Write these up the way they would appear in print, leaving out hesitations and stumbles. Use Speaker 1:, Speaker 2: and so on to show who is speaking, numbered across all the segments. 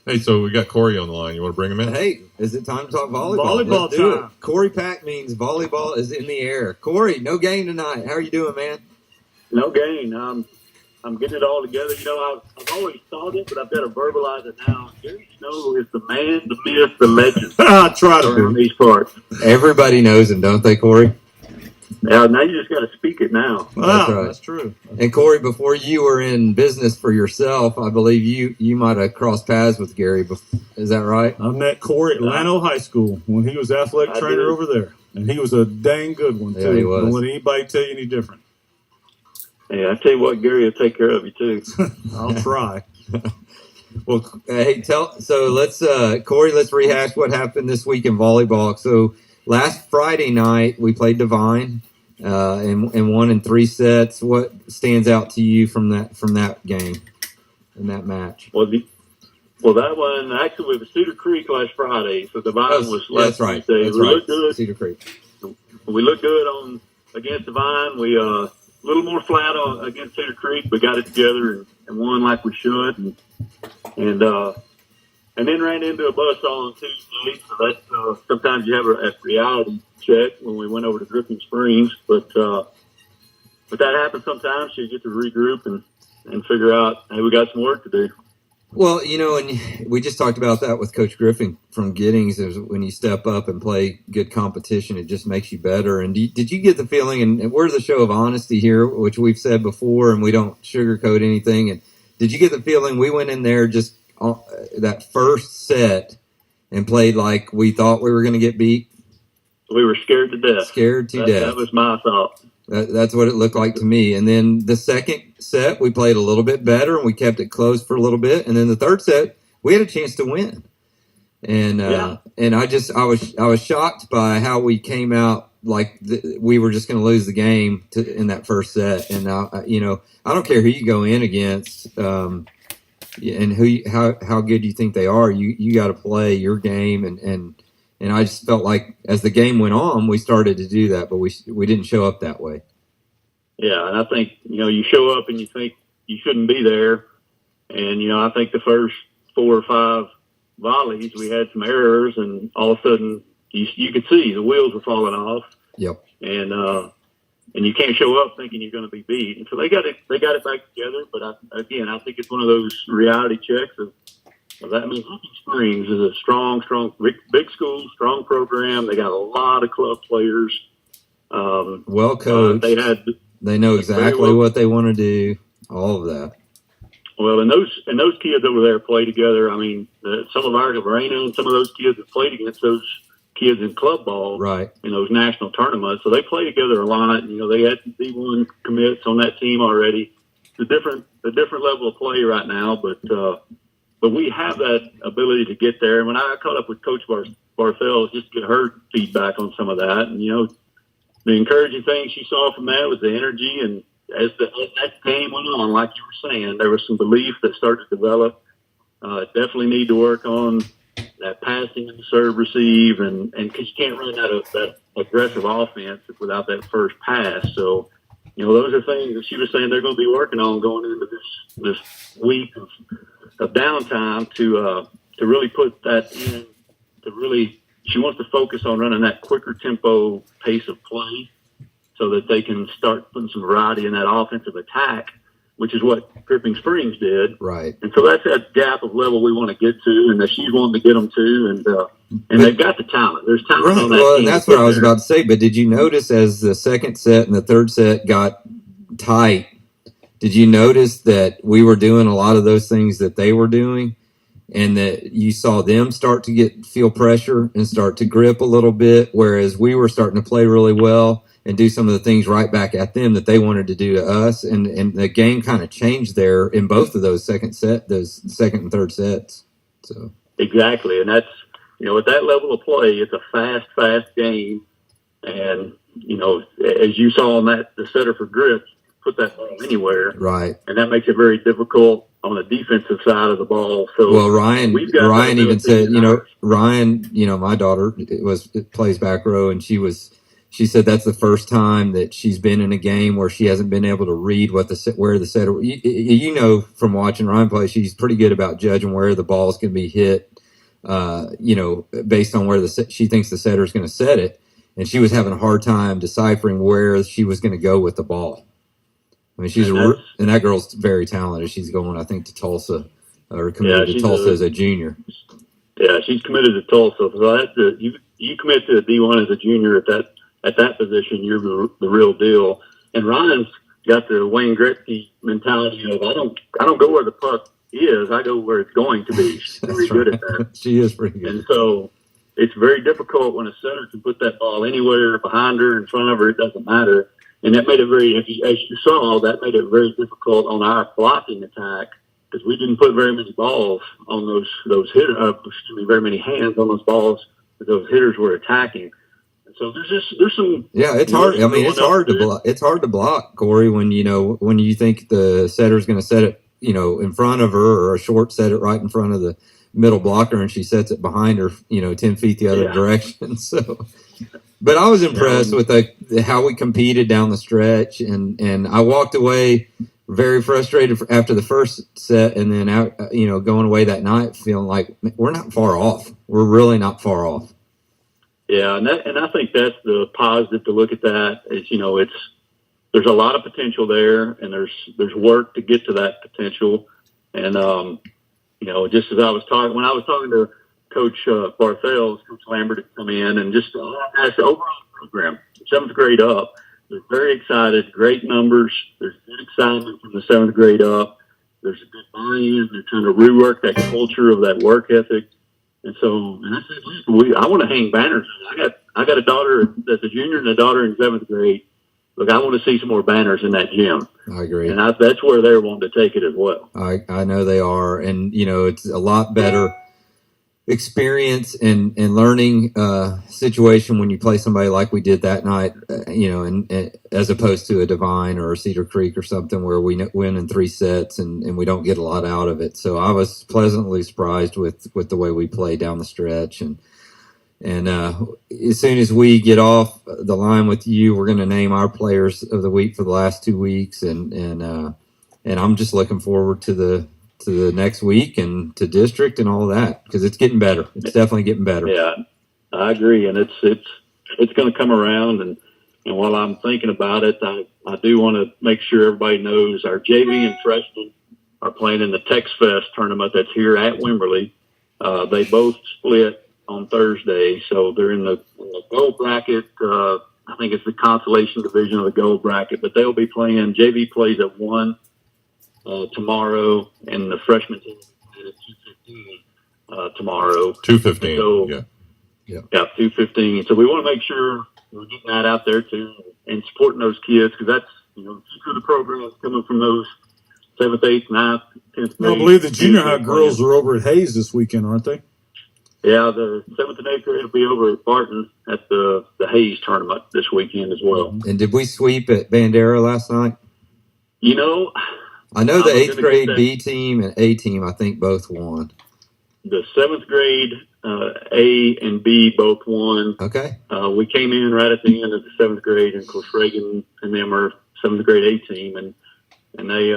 Speaker 1: Hey, so we got Corey on the line. You want to bring him in?
Speaker 2: Hey, is it time to talk volleyball?
Speaker 3: Volleyball
Speaker 2: Let's do
Speaker 3: time.
Speaker 2: it. Corey Pack means volleyball is in the air. Corey, no game tonight. How are you doing, man?
Speaker 4: No game. I'm getting it all together. You know, I've always thought it, but I've got to verbalize it now. Gary Snow is the man, the myth, the legend.
Speaker 3: I try to
Speaker 4: around these parts.
Speaker 2: Everybody knows him, don't they, Corey?
Speaker 4: Now you just got to speak it now.
Speaker 2: That's right.
Speaker 3: That's true.
Speaker 2: And Corey, before you were in business for yourself, I believe you might have crossed paths with Gary. Is that right?
Speaker 3: I met Corey at Llano High School when he was athletic trainer over there, and he was a dang good one too.
Speaker 2: Yeah, he was.
Speaker 3: Don't let anybody tell you any different.
Speaker 4: Hey, I tell you what, Gary will take care of you too.
Speaker 3: I'll try.
Speaker 2: Well, hey, let's Corey, let's rehash what happened this week in volleyball. So last Friday night we played Divine. And won in 3 sets. What stands out to you from that game, in that match?
Speaker 4: Well, that one actually was Cedar Creek last Friday. So Divine was last Tuesday.
Speaker 2: That's
Speaker 4: we looked good.
Speaker 2: Cedar Creek.
Speaker 4: We looked good against Divine. We a little more flat against Cedar Creek, but got it together and won like we should. And then ran into a buzzsaw on Tuesday. So that's sometimes you have a reality check when we went over to Dripping Springs, but that happens sometimes. So you get to regroup and figure out, hey, we got some work to do.
Speaker 2: Well, and we just talked about that with Coach Griffin from Giddings. Is when you step up and play good competition, it just makes you better. And did you get the feeling? And we're the show of honesty here, which we've said before, and we don't sugarcoat anything. And did you get the feeling we went in there just that first set and played like we thought we were going to get beat?
Speaker 4: We were scared to death.
Speaker 2: That
Speaker 4: was my thought.
Speaker 2: That's what it looked like to me. And then the second set, we played a little bit better, and we kept it close for a little bit. And then the third set, we had a chance to win. And and I was shocked by how we came out like we were just going to lose the game in that first set. And I don't care who you go in against, and how good you think they are. You got to play your game and I just felt like as the game went on, we started to do that, but we didn't show up that way.
Speaker 4: Yeah, and I think, you show up and you think you shouldn't be there. And, I think the first 4 or 5 volleys, we had some errors, and all of a sudden you could see the wheels were falling off.
Speaker 2: Yep.
Speaker 4: And you can't show up thinking you're going to be beat. And so they got it back together. But I think it's one of those reality checks of that. I mean, Dripping Springs is a strong, big school, strong program. They got a lot of club players.
Speaker 2: Well coached. They know exactly what they want to do. All of that.
Speaker 4: Well, and those kids over there play together. I mean, some of our Lorena and some of those kids have played against those kids in club ball,
Speaker 2: right?
Speaker 4: In those national tournaments, so they play together a lot. They had some D1 commits on that team already. It's a different level of play right now, but we have that ability to get there. And when I caught up with Coach Barthel, just to get her feedback on some of that, and the encouraging thing she saw from that was the energy. And as that game went on, like you were saying, there was some belief that started to develop. Definitely need to work on that passing and serve receive, and because you can't run that aggressive offense without that first pass. So, those are things that she was saying they're going to be working on going into this week of downtime to really put that in. She wants to focus on running that quicker tempo pace of play so that they can start putting some variety in that offensive attack, which is what Dripping Springs did.
Speaker 2: Right.
Speaker 4: And so that's that gap of level we want to get to, and that she's wanting to get them to. And they've got the talent. There's talent on that team.
Speaker 2: And that's what I was about to say. But did you notice as the second set and the third set got tight, did you notice that we were doing a lot of those things that they were doing, and that you saw them start to feel pressure and start to grip a little bit, whereas we were starting to play really well and do some of the things right back at them that they wanted to do to us. And the game kind of changed there in both of those second and third sets. So
Speaker 4: exactly. And that's, at that level of play, it's a fast game. And, as you saw on the setter for grips, put that ball anywhere.
Speaker 2: Right.
Speaker 4: And that makes it very difficult on the defensive side of the ball. So
Speaker 2: well, Ryan even said, Ryan, my daughter plays back row, and she was she said that's the first time that she's been in a game where she hasn't been able to read where the setter. You know, from watching Ryan play, she's pretty good about judging where the ball's going to be hit. You know, based on where she thinks the setter is going to set it, and she was having a hard time deciphering where she was going to go with the ball. I mean, and that girl's very talented. She's going, I think, to Tulsa, or committed to Tulsa as a junior.
Speaker 4: Yeah, she's committed to Tulsa. So you commit to D1 as a junior at that position, you're the real deal. And Ryan's got the Wayne Gretzky mentality of I don't go where the puck is, I go where it's going to be. She's very good at that.
Speaker 2: She is pretty good.
Speaker 4: And so it's very difficult when a setter can put that ball anywhere behind her, in front of her, it doesn't matter. And that made it as you saw, that made it very difficult on our blocking attack because we didn't put very many balls on those hitters, very many hands on those balls that those hitters were attacking. And so there's some.
Speaker 2: Yeah, it's hard. I mean, it's hard to block. It's hard to block, Corey, when you think the setter's going to set it, in front of her, or a short set it right in front of the middle blocker, and she sets it behind her, 10 feet the other direction. So. But I was impressed with how we competed down the stretch, and I walked away very frustrated after the first set, and then going away that night feeling like we're not far off. We're really not far off.
Speaker 4: Yeah, and I think that's the positive to look at that is there's a lot of potential there, and there's work to get to that potential, and just as when I was talking to Coach Barthels, Coach Lambert had come in and just asked the overall program, 7th grade up. They're very excited, great numbers. There's good excitement from the 7th grade up. There's a good buy-in. They're trying to rework that culture of that work ethic. And so I said, I want to hang banners. I got a daughter that's a junior and a daughter in 7th grade. Look, I want to see some more banners in that gym.
Speaker 2: I agree.
Speaker 4: And that's where they're wanting to take it as well.
Speaker 2: I know they are. And, it's a lot better experience and learning situation when you play somebody like we did that night, and as opposed to a Divine or a Cedar Creek or something where we win in 3 sets and we don't get a lot out of it. So I was pleasantly surprised with the way we played down the stretch. And as soon as we get off the line with you, we're going to name our players of the week for the last 2 weeks. And I'm just looking forward to the next week and to district and all that, because it's getting better. It's definitely getting better.
Speaker 4: Yeah, I agree. And it's going to come around. And while I'm thinking about it, I do want to make sure everybody knows our JV and freshmen are playing in the Tex Fest tournament that's here at Wimberley. They both split on Thursday. So they're in the gold bracket. I think it's the consolation division of the gold bracket, but they'll be playing. JV plays at 1. Tomorrow, and the freshman team at 2:15 tomorrow.
Speaker 1: 2:15.
Speaker 4: So,
Speaker 1: yeah,
Speaker 4: 2:15. So we want to make sure we're getting that out there too, and supporting those kids, because that's the future of the program is coming from those 7th, 8th, 9th, 10th grade.
Speaker 3: I believe the junior high girls are over at Hayes this weekend, aren't they?
Speaker 4: Yeah, the 7th and 8th grade will be over at Barton at the Hayes tournament this weekend as well.
Speaker 2: And did we sweep at Bandera last night? I know the 8th grade B team and A team, I think, both won.
Speaker 4: The 7th grade A and B both won.
Speaker 2: Okay.
Speaker 4: We came in right at the end of the 7th grade, and of course Reagan and them are 7th grade A team, and they.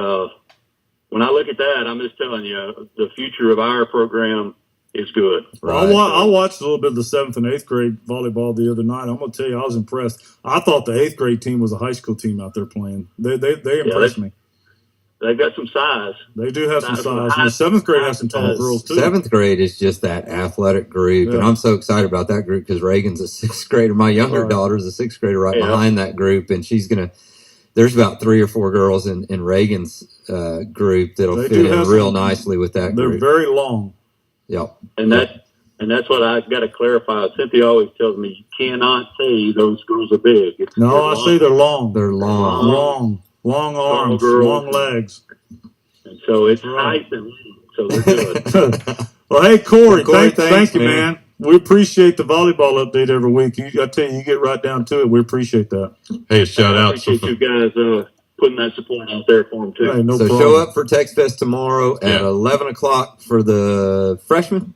Speaker 4: When I look at that, I'm just telling you, the future of our program is good.
Speaker 3: Right. I watched a little bit of the 7th and 8th grade volleyball the other night. I'm going to tell you, I was impressed. I thought the 8th grade team was a high school team out there playing. They impressed me.
Speaker 4: They've got some size.
Speaker 3: They do have some size. And the 7th grade has some tall girls, too.
Speaker 2: 7th grade is just that athletic group. Yeah. And I'm so excited about that group because Reagan's a 6th grader. My younger daughter's a 6th grader behind that group. And there's about 3 or 4 girls in Reagan's group that'll fit in real nicely with that group.
Speaker 3: They're very long.
Speaker 2: Yep.
Speaker 4: And that's what I got to clarify. Cynthia always tells me, you cannot say those girls are big.
Speaker 3: I say they're long.
Speaker 2: They're long.
Speaker 3: Long arms, long legs.
Speaker 4: And so it's tight and so they're good.
Speaker 3: Well, hey, Corey, thank you, man. We appreciate the volleyball update every week. I tell you, you get right down to it. We appreciate that.
Speaker 1: Hey, shout out.
Speaker 4: I appreciate you guys putting that support out there for them, too.
Speaker 3: Hey, no
Speaker 2: problem. Show up for Tex Fest tomorrow at 11 o'clock for the freshmen.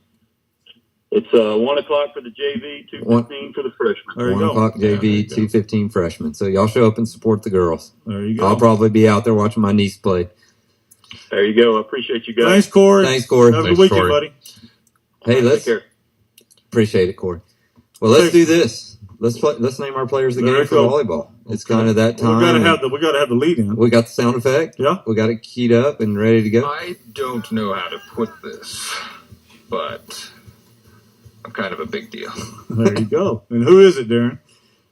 Speaker 4: It's 1 o'clock for the JV, 2:15 for the freshmen.
Speaker 3: There you
Speaker 2: 1
Speaker 3: go.
Speaker 2: o'clock JV, 2:15 freshmen. So y'all show up and support the girls.
Speaker 3: There you go.
Speaker 2: I'll probably be out there watching my niece play.
Speaker 4: There you go. I appreciate you guys.
Speaker 3: Thanks, Corey.
Speaker 2: Thanks, Corey.
Speaker 3: Have a good
Speaker 1: Thanks,
Speaker 3: weekend,
Speaker 1: Corey.
Speaker 3: buddy.
Speaker 2: Hey,
Speaker 4: Take care.
Speaker 2: appreciate it, Corey. Well, let's do this. Let's name our players of the
Speaker 3: There
Speaker 2: game
Speaker 3: you
Speaker 2: for
Speaker 3: go.
Speaker 2: volleyball. It's kind of that time.
Speaker 3: We gotta have the lead in.
Speaker 2: We got the sound effect.
Speaker 3: Yeah.
Speaker 2: We got it keyed up and ready to go.
Speaker 5: I don't know how to put this, but I'm kind of a big deal.
Speaker 3: There you go. And who is it, Darren?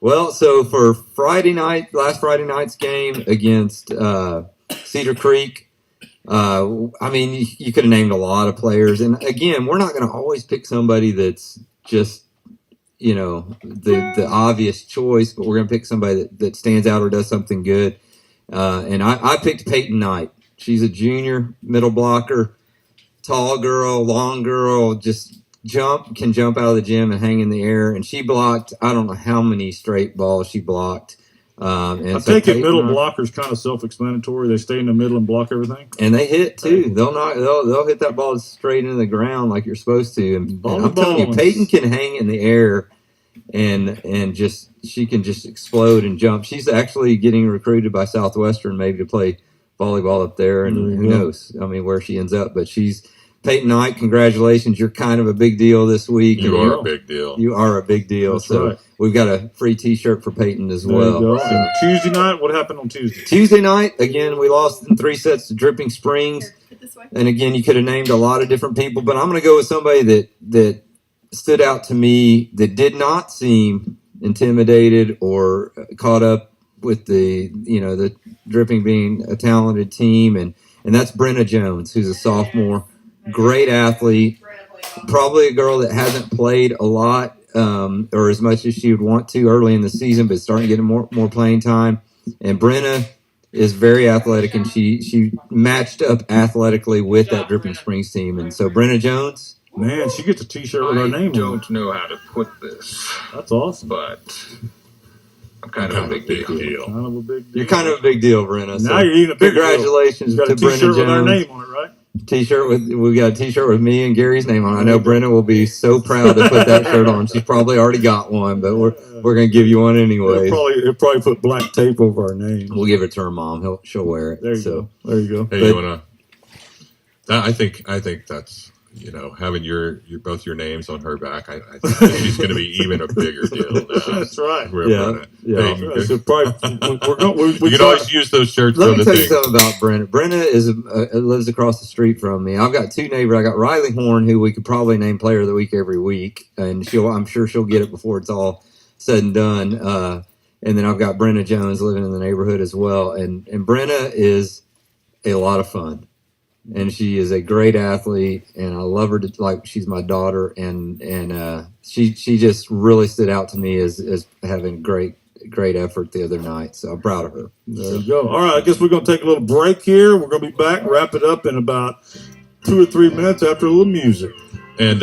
Speaker 2: Well, so for last Friday night's game against Cedar Creek, I mean, you could have named a lot of players. And again, we're not going to always pick somebody that's just, the obvious choice, but we're going to pick somebody that stands out or does something good. And I picked Payton Knight. She's a junior middle blocker, tall girl, long girl, just can jump out of the gym and hang in the air. And she blocked, I don't know how many straight balls she blocked. And
Speaker 3: I
Speaker 2: so
Speaker 3: take it
Speaker 2: Payton
Speaker 3: middle
Speaker 2: Knight-
Speaker 3: blockers kind of self-explanatory. They stay in the middle and block everything.
Speaker 2: And they hit too. They'll hit that ball straight into the ground like you're supposed to. And I'm telling you, Peyton can hang in the air and she can just explode and jump. She's actually getting recruited by Southwestern maybe to play volleyball up there, and
Speaker 3: There you
Speaker 2: who
Speaker 3: go.
Speaker 2: knows? I mean, where she ends up. But Peyton Knight, congratulations. You're kind of a big deal this week.
Speaker 1: You
Speaker 2: and
Speaker 1: are a big deal.
Speaker 2: You are a big deal.
Speaker 3: That's
Speaker 2: so
Speaker 3: right.
Speaker 2: we've got a free T-shirt for Peyton as
Speaker 3: There you
Speaker 2: well.
Speaker 3: go. And Tuesday night, what happened on Tuesday?
Speaker 2: Tuesday night, again, we lost in 3 sets to Dripping Springs. And again, you could have named a lot of different people, but I'm going to go with somebody that stood out to me that did not seem intimidated or caught up with the Dripping being a talented team, and that's Brenna Jones, who's a sophomore, great athlete, probably a girl that hasn't played a lot or as much as she would want to early in the season, but starting to get more playing time. And Brenna is very athletic, and she matched up athletically with that Dripping Springs team. And so Brenna Jones,
Speaker 3: Man, she gets a T-shirt with her
Speaker 5: I
Speaker 3: name on it.
Speaker 5: don't know how to put this,
Speaker 3: That's awesome.
Speaker 5: but I'm kind of a big deal.
Speaker 3: Kind of a big deal.
Speaker 2: you're kind of a big deal, Brenna.
Speaker 3: Now you're even a big deal.
Speaker 2: Congratulations
Speaker 3: She's got
Speaker 2: to
Speaker 3: a T-shirt
Speaker 2: Brenna
Speaker 3: with our
Speaker 2: Jones.
Speaker 3: name on it, right?
Speaker 2: We got a T-shirt with me and Gary's name on it. I know Brenna will be so proud to put that shirt on. She's probably already got one, but we're gonna give you one anyway.
Speaker 3: It'll probably put black tape over our name.
Speaker 2: We'll give it to her mom. She'll wear it.
Speaker 3: There you go. There you go.
Speaker 1: Hey,
Speaker 2: But-
Speaker 1: you wanna? I think that's having both your names on her back. I think she's going to be even a bigger deal now.
Speaker 3: That's right.
Speaker 2: Yeah.
Speaker 1: Hey,
Speaker 3: So probably,
Speaker 1: you can always use those shirts
Speaker 2: Let
Speaker 1: for
Speaker 2: me
Speaker 1: the
Speaker 2: tell you
Speaker 1: thing.
Speaker 2: something about Brenna. Brenna lives across the street from me. I've got 2 neighbors. I got Riley Horn, who we could probably name Player of the Week every week, and I'm sure she'll get it before it's all said and done. And then I've got Brenna Jones living in the neighborhood as well. And Brenna is a lot of fun. And she is a great athlete, and I love her like she's my daughter. And she just really stood out to me as having great effort the other night. So I'm proud of her.
Speaker 3: There you go. All right, I guess we're going to take a little break here. We're going to be back, wrap it up in about 2 or 3 minutes after a little music.
Speaker 1: And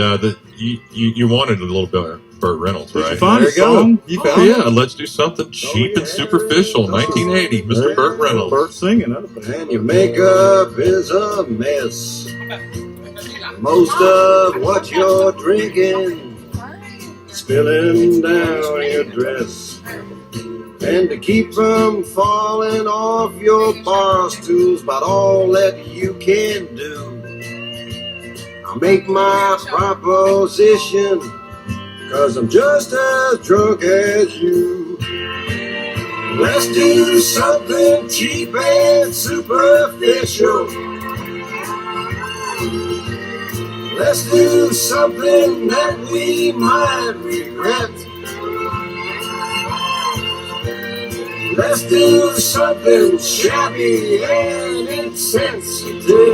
Speaker 1: you wanted a little bit of Burt Reynolds,
Speaker 3: Did
Speaker 1: right?
Speaker 3: you find
Speaker 2: There
Speaker 3: a
Speaker 2: you go.
Speaker 3: song?
Speaker 2: You
Speaker 1: Oh,
Speaker 2: found it?
Speaker 1: yeah, let's do something cheap and superficial. 1980, Mr. Burt Reynolds.
Speaker 3: Burt singing. That'll be-
Speaker 6: And your makeup is a mess. Most of what you're drinking spilling down your dress. And to keep from falling off your bar stools, about all that you can do. I'll make my proposition, 'cause I'm just as drunk as you. Let's do something cheap and superficial. Let's do something that we might regret. Let's do something shabby and insensitive.